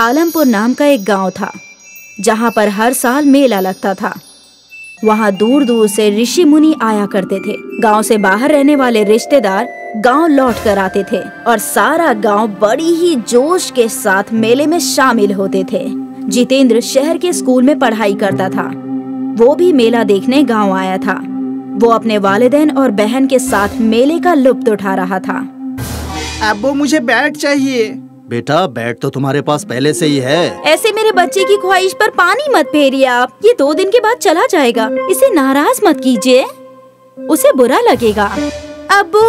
आलमपुर नाम का एक गांव था जहां पर हर साल मेला लगता था। वहां दूर दूर से ऋषि मुनि आया करते थे। गांव से बाहर रहने वाले रिश्तेदार गांव लौट कर आते थे और सारा गांव बड़ी ही जोश के साथ मेले में शामिल होते थे। जितेंद्र शहर के स्कूल में पढ़ाई करता था। वो भी मेला देखने गांव आया था। वो अपने वालिदैन और बहन के साथ मेले का लुत्फ उठा रहा था। अब्बू मुझे बैट चाहिए। बेटा बैट तो तुम्हारे पास पहले से ही है। ऐसे मेरे बच्चे की ख्वाहिश पर पानी मत फेरिए आप। ये 2 दिन के बाद चला जाएगा। इसे नाराज मत कीजिए, उसे बुरा लगेगा। अब्बू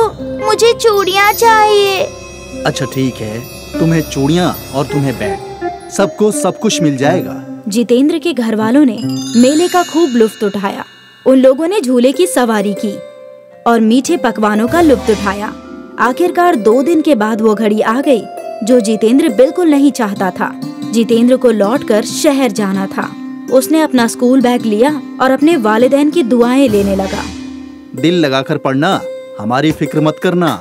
मुझे चूड़ियाँ चाहिए। अच्छा ठीक है, तुम्हें चूड़ियाँ और तुम्हें बैट, सबको सब कुछ मिल जाएगा। जितेंद्र के घर वालों ने मेले का खूब लुत्फ उठाया। उन लोगों ने झूले की सवारी की और मीठे पकवानों का लुत्फ उठाया। आखिरकार 2 दिन के बाद वो घड़ी आ गई जो जितेंद्र बिल्कुल नहीं चाहता था। जितेंद्र को लौटकर शहर जाना था। उसने अपना स्कूल बैग लिया और अपने वालिदैन की दुआएं लेने लगा। दिल लगाकर पढ़ना, हमारी फिक्र मत करना।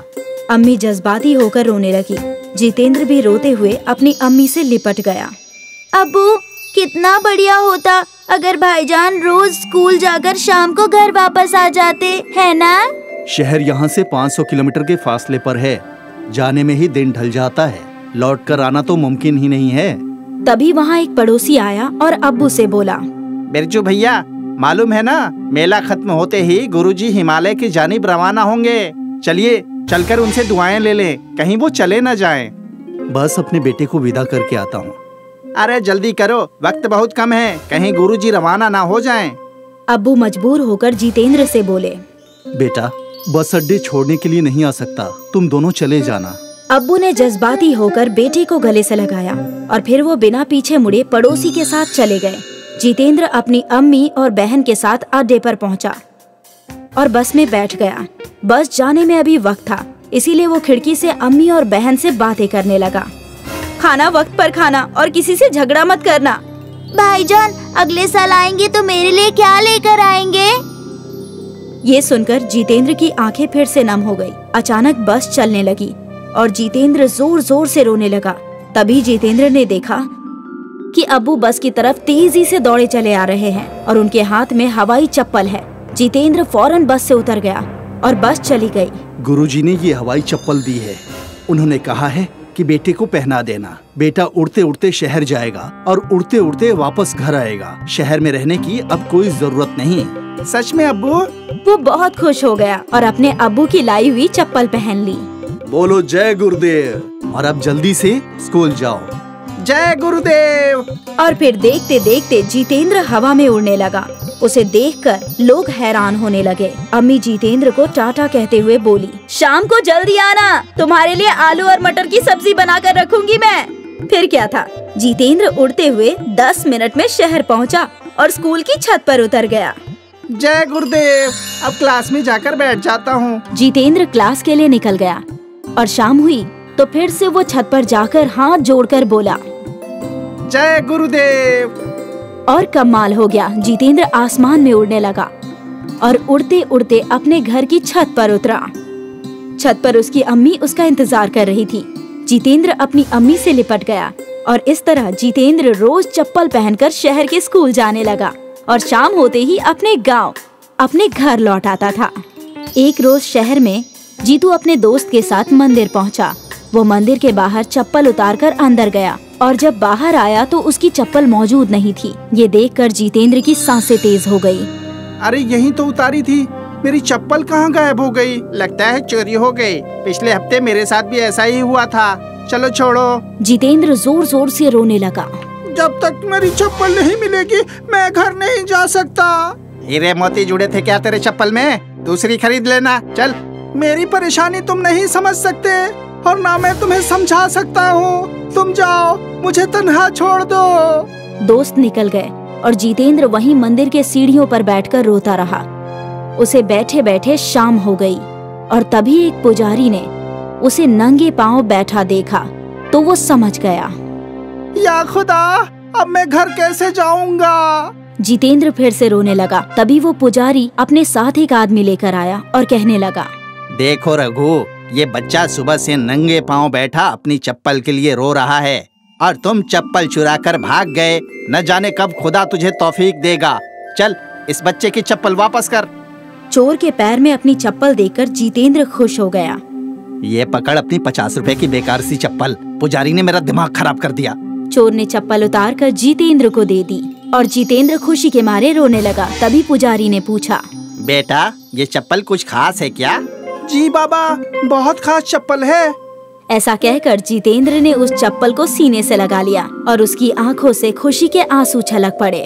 अम्मी जज्बाती होकर रोने लगी। जितेंद्र भी रोते हुए अपनी अम्मी से लिपट गया। अब्बू कितना बढ़िया होता अगर भाईजान रोज स्कूल जाकर शाम को घर वापस आ जाते, है ना? शहर यहाँ से 500 किलोमीटर के फासले पर है। जाने में ही दिन ढल जाता है, लौट कर आना तो मुमकिन ही नहीं है। तभी वहाँ एक पड़ोसी आया और अब्बू से बोला, बिरजू भैया, मालूम है ना, मेला खत्म होते ही गुरुजी हिमालय की जानिब रवाना होंगे। चलिए चलकर उनसे दुआएं ले लें, कहीं वो चले न जाएं। बस अपने बेटे को विदा करके आता हूँ। अरे जल्दी करो, वक्त बहुत कम है, कहीं गुरुजी रवाना ना हो जाएं। अब्बू मजबूर होकर जितेंद्र से बोले, बेटा बस अड्डे छोड़ने के लिए नहीं आ सकता, तुम दोनों चले जाना। अब्बू ने जज्बाती होकर बेटे को गले से लगाया और फिर वो बिना पीछे मुड़े पड़ोसी के साथ चले गए। जितेंद्र अपनी अम्मी और बहन के साथ अड्डे पर पहुंचा और बस में बैठ गया। बस जाने में अभी वक्त था, इसीलिए वो खिड़की से अम्मी और बहन से बातें करने लगा। खाना वक्त पर खाना और किसी से झगड़ा मत करना। भाईजान अगले साल आएंगे तो मेरे लिए क्या लेकर आएंगे? ये सुनकर जितेंद्र की आंखें फिर से नम हो गई। अचानक बस चलने लगी और जितेंद्र जोर जोर से रोने लगा। तभी जितेंद्र ने देखा कि अब्बू बस की तरफ तेजी से दौड़े चले आ रहे हैं और उनके हाथ में हवाई चप्पल है। जितेंद्र फौरन बस से उतर गया और बस चली गई। गुरुजी ने ये हवाई चप्पल दी है। उन्होंने कहा है कि बेटे को पहना देना। बेटा उड़ते उड़ते शहर जाएगा और उड़ते उड़ते वापस घर आएगा। शहर में रहने की अब कोई जरूरत नहीं। सच में अब्बू? वो बहुत खुश हो गया और अपने अब्बू की लाई हुई चप्पल पहन ली। बोलो जय गुरुदेव। और अब जल्दी से स्कूल जाओ। जय गुरुदेव। और फिर देखते देखते जितेंद्र हवा में उड़ने लगा। उसे देखकर लोग हैरान होने लगे। अम्मी जितेंद्र को टाटा कहते हुए बोली, शाम को जल्दी आना, तुम्हारे लिए आलू और मटर की सब्जी बनाकर रखूंगी मैं। फिर क्या था, जितेंद्र उड़ते हुए 10 मिनट में शहर पहुंचा और स्कूल की छत पर उतर गया। जय गुरुदेव, अब क्लास में जाकर बैठ जाता हूँ। जितेंद्र क्लास के लिए निकल गया और शाम हुई तो फिर से वो छत पर जाकर हाथ जोड़कर बोला, जय गुरुदेव। और कमाल हो गया, जितेंद्र आसमान में उड़ने लगा और उड़ते उड़ते अपने घर की छत पर उतरा। छत पर उसकी अम्मी उसका इंतजार कर रही थी। जितेंद्र अपनी अम्मी से लिपट गया और इस तरह जितेंद्र रोज चप्पल पहनकर शहर के स्कूल जाने लगा और शाम होते ही अपने गांव, अपने घर लौट आता था। एक रोज शहर में जीतू अपने दोस्त के साथ मंदिर पहुंचा। वो मंदिर के बाहर चप्पल उतारकर अंदर गया और जब बाहर आया तो उसकी चप्पल मौजूद नहीं थी। ये देखकर जितेंद्र की सांसें तेज हो गई। अरे यहीं तो उतारी थी, मेरी चप्पल कहाँ गायब हो गई? लगता है चोरी हो गई। पिछले हफ्ते मेरे साथ भी ऐसा ही हुआ था। चलो छोड़ो। जितेंद्र जोर जोर से रोने लगा। जब तक मेरी चप्पल नहीं मिलेगी मैं घर नहीं जा सकता। हीरे मोती जुड़े थे क्या तेरे चप्पल में? दूसरी खरीद लेना। चल। मेरी परेशानी तुम नहीं समझ सकते और ना मैं तुम्हें समझा सकता हूँ। तुम जाओ, मुझे तन्हा छोड़ दो। दोस्त निकल गए और जितेंद्र वहीं मंदिर के सीढ़ियों पर बैठकर रोता रहा। उसे बैठे बैठे शाम हो गई और तभी एक पुजारी ने उसे नंगे पांव बैठा देखा तो वो समझ गया, या खुदा, अब मैं घर कैसे जाऊंगा? जितेंद्र फिर से रोने लगा। तभी वो पुजारी अपने साथ एक आदमी लेकर आया और कहने लगा, देखो रघु, ये बच्चा सुबह से नंगे पांव बैठा अपनी चप्पल के लिए रो रहा है। और तुम चप्पल चुरा कर भाग गए। न जाने कब खुदा तुझे तौफीक देगा। चल इस बच्चे की चप्पल वापस कर। चोर के पैर में अपनी चप्पल देखकर जितेंद्र खुश हो गया। ये पकड़ अपनी 50 रुपए की बेकार सी चप्पल। पुजारी ने मेरा दिमाग खराब कर दिया। चोर ने चप्पल उतार कर जितेंद्र को दे दी और जितेंद्र खुशी के मारे रोने लगा। तभी पुजारी ने पूछा, बेटा ये चप्पल कुछ खास है क्या? जी बाबा, बहुत खास चप्पल है। ऐसा कहकर जितेंद्र ने उस चप्पल को सीने से लगा लिया और उसकी आंखों से खुशी के आंसू छलक पड़े।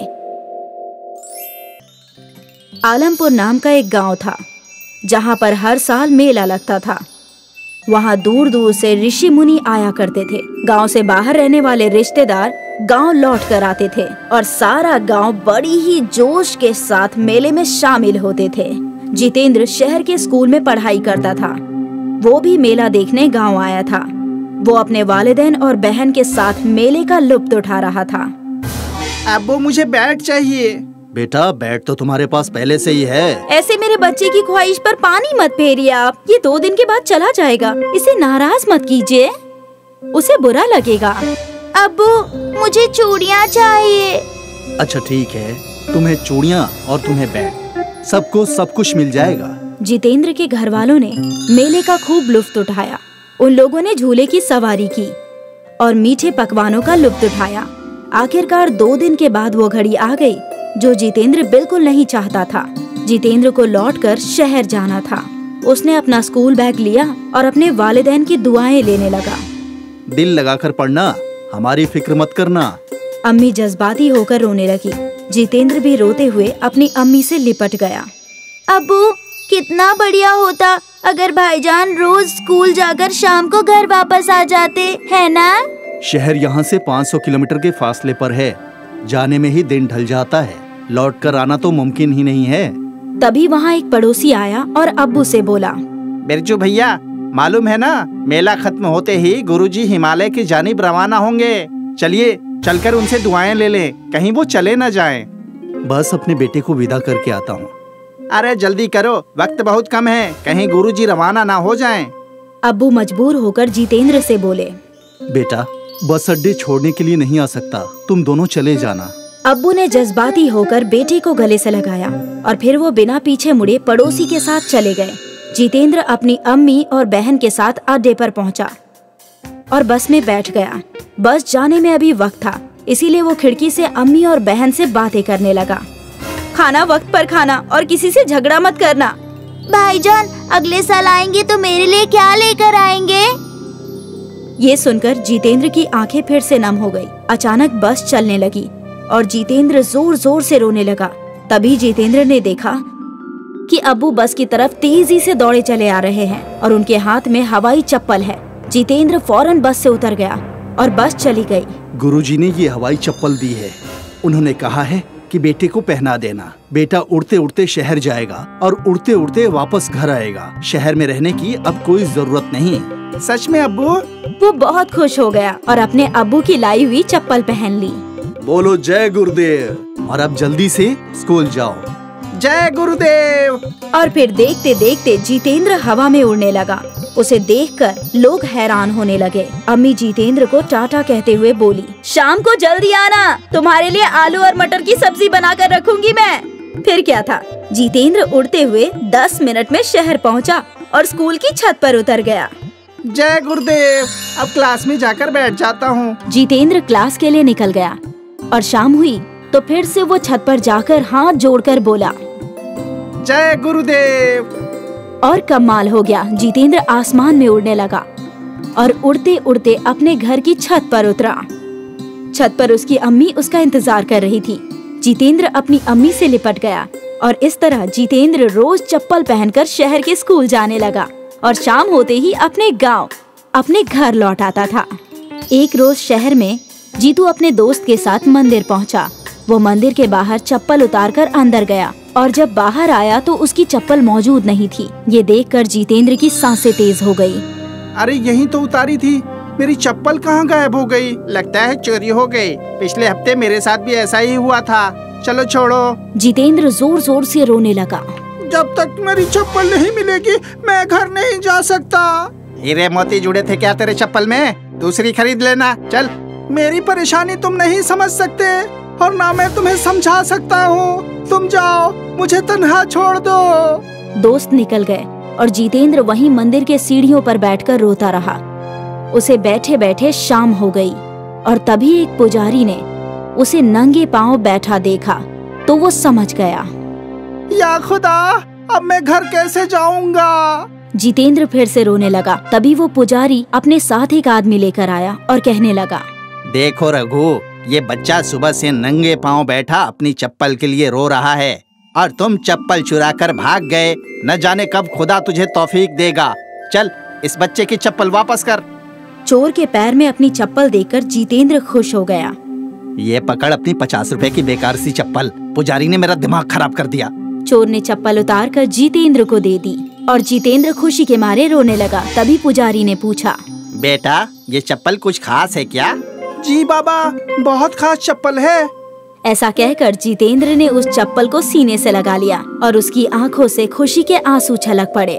आलमपुर नाम का एक गांव था जहां पर हर साल मेला लगता था। वहां दूर दूर से ऋषि मुनि आया करते थे। गांव से बाहर रहने वाले रिश्तेदार गांव लौट कर आते थे और सारा गांव बड़ी ही जोश के साथ मेले में शामिल होते थे। जितेंद्र शहर के स्कूल में पढ़ाई करता था। वो भी मेला देखने गांव आया था। वो अपने वालिदैन और बहन के साथ मेले का लुत्फ उठा रहा था। अब्बू मुझे बैट चाहिए। बेटा बैट तो तुम्हारे पास पहले से ही है। ऐसे मेरे बच्चे की ख्वाहिश पर पानी मत फेरिए आप। ये 2 दिन के बाद चला जाएगा। इसे नाराज मत कीजिए, उसे बुरा लगेगा। अब्बू मुझे चूड़ियाँ चाहिए। अच्छा ठीक है, तुम्हें चूड़ियाँ और तुम्हें बैट, सबको सब कुछ मिल जाएगा। जितेंद्र के घर वालों ने मेले का खूब लुत्फ उठाया। उन लोगों ने झूले की सवारी की और मीठे पकवानों का लुत्फ उठाया। आखिरकार 2 दिन के बाद वो घड़ी आ गई जो जितेंद्र बिल्कुल नहीं चाहता था। जितेंद्र को लौटकर शहर जाना था। उसने अपना स्कूल बैग लिया और अपने वालिदैन की दुआएं लेने लगा। दिल लगाकर पढ़ना, हमारी फिक्र मत करना। अम्मी जज्बाती होकर रोने लगी। जितेंद्र भी रोते हुए अपनी अम्मी से लिपट गया। अब्बू कितना बढ़िया होता अगर भाईजान रोज स्कूल जाकर शाम को घर वापस आ जाते, है ना? शहर यहाँ से 500 किलोमीटर के फासले पर है। जाने में ही दिन ढल जाता है, लौट कर आना तो मुमकिन ही नहीं है। तभी वहाँ एक पड़ोसी आया और अब्बू से बोला, बिरजू भैया, मालूम है ना, मेला खत्म होते ही गुरुजी हिमालय की जानिब रवाना होंगे। चलिए चलकर उनसे दुआएं ले लें, कहीं वो चले न जाएं। बस अपने बेटे को विदा करके आता हूँ। अरे जल्दी करो, वक्त बहुत कम है, कहीं गुरुजी रवाना ना हो जाएं। अब्बू मजबूर होकर जितेंद्र से बोले, बेटा बस अड्डे छोड़ने के लिए नहीं आ सकता, तुम दोनों चले जाना। अब्बू ने जज्बाती होकर बेटे को गले से लगाया और फिर वो बिना पीछे मुड़े पड़ोसी के साथ चले गए। जितेंद्र अपनी अम्मी और बहन के साथ अड्डे पर पहुंचा और बस में बैठ गया। बस जाने में अभी वक्त था, इसीलिए वो खिड़की से अम्मी और बहन से बातें करने लगा। खाना वक्त पर खाना और किसी से झगड़ा मत करना। भाईजान अगले साल आएंगे तो मेरे लिए क्या लेकर आएंगे? ये सुनकर जितेंद्र की आंखें फिर से नम हो गई। अचानक बस चलने लगी और जितेंद्र जोर जोर से रोने लगा। तभी जितेंद्र ने देखा कि अब्बू बस की तरफ तेजी से दौड़े चले आ रहे हैं और उनके हाथ में हवाई चप्पल है। जितेंद्र फौरन बस से उतर गया और बस चली गई। गुरुजी ने ये हवाई चप्पल दी है। उन्होंने कहा है कि बेटे को पहना देना। बेटा उड़ते उड़ते शहर जाएगा और उड़ते उड़ते वापस घर आएगा। शहर में रहने की अब कोई जरूरत नहीं। सच में अब्बू? वो बहुत खुश हो गया और अपने अब्बू की लाई हुई चप्पल पहन ली। बोलो जय गुरुदेव। और अब जल्दी से स्कूल जाओ। जय गुरुदेव। और फिर देखते देखते जितेंद्र हवा में उड़ने लगा। उसे देखकर लोग हैरान होने लगे। अम्मी जितेंद्र को टाटा कहते हुए बोली, शाम को जल्दी आना, तुम्हारे लिए आलू और मटर की सब्जी बनाकर रखूंगी मैं। फिर क्या था, जितेंद्र उड़ते हुए 10 मिनट में शहर पहुंचा और स्कूल की छत पर उतर गया। जय गुरुदेव, अब क्लास में जाकर बैठ जाता हूँ। जितेंद्र क्लास के लिए निकल गया और शाम हुई तो फिर से वो छत पर जाकर हाथ जोड़कर बोला, जय गुरुदेव। और कमाल हो गया, जितेंद्र आसमान में उड़ने लगा और उड़ते उड़ते अपने घर की छत पर उतरा। छत पर उसकी अम्मी उसका इंतजार कर रही थी। जितेंद्र अपनी अम्मी से लिपट गया और इस तरह जितेंद्र रोज चप्पल पहनकर शहर के स्कूल जाने लगा और शाम होते ही अपने गांव, अपने घर लौट आता था। एक रोज शहर में जीतू अपने दोस्त के साथ मंदिर पहुंचा। वो मंदिर के बाहर चप्पल उतारकर अंदर गया और जब बाहर आया तो उसकी चप्पल मौजूद नहीं थी। ये देखकर जितेंद्र की सांसें तेज हो गई। अरे यहीं तो उतारी थी, मेरी चप्पल कहाँ गायब हो गई? लगता है चोरी हो गई। पिछले हफ्ते मेरे साथ भी ऐसा ही हुआ था। चलो छोड़ो। जितेंद्र जोर जोर से रोने लगा। जब तक मेरी चप्पल नहीं मिलेगी मैं घर नहीं जा सकता। हीरे मोती जुड़े थे क्या तेरे चप्पल में? दूसरी खरीद लेना। चल मेरी परेशानी तुम नहीं समझ सकते और ना मैं तुम्हें समझा सकता हूँ। तुम जाओ, मुझे तन्हा छोड़ दो। दोस्त निकल गए और जितेंद्र वहीं मंदिर के सीढ़ियों पर बैठकर रोता रहा। उसे बैठे बैठे शाम हो गई और तभी एक पुजारी ने उसे नंगे पांव बैठा देखा तो वो समझ गया। या खुदा, अब मैं घर कैसे जाऊंगा? जितेंद्र फिर से रोने लगा। तभी वो पुजारी अपने साथ एक आदमी लेकर आया और कहने लगा, देखो रघु, ये बच्चा सुबह से नंगे पांव बैठा अपनी चप्पल के लिए रो रहा है और तुम चप्पल चुरा कर भाग गए। न जाने कब खुदा तुझे तौफीक देगा। चल, इस बच्चे की चप्पल वापस कर। चोर के पैर में अपनी चप्पल देखकर जितेंद्र खुश हो गया। ये पकड़ अपनी 50 रुपए की बेकार सी चप्पल। पुजारी ने मेरा दिमाग खराब कर दिया। चोर ने चप्पल उतार कर जितेंद्र को दे दी और जितेंद्र खुशी के मारे रोने लगा। तभी पुजारी ने पूछा, बेटा, ये चप्पल कुछ खास है क्या? जी बाबा, बहुत खास चप्पल है। ऐसा कहकर जितेंद्र ने उस चप्पल को सीने से लगा लिया और उसकी आंखों से खुशी के आंसू छलक पड़े।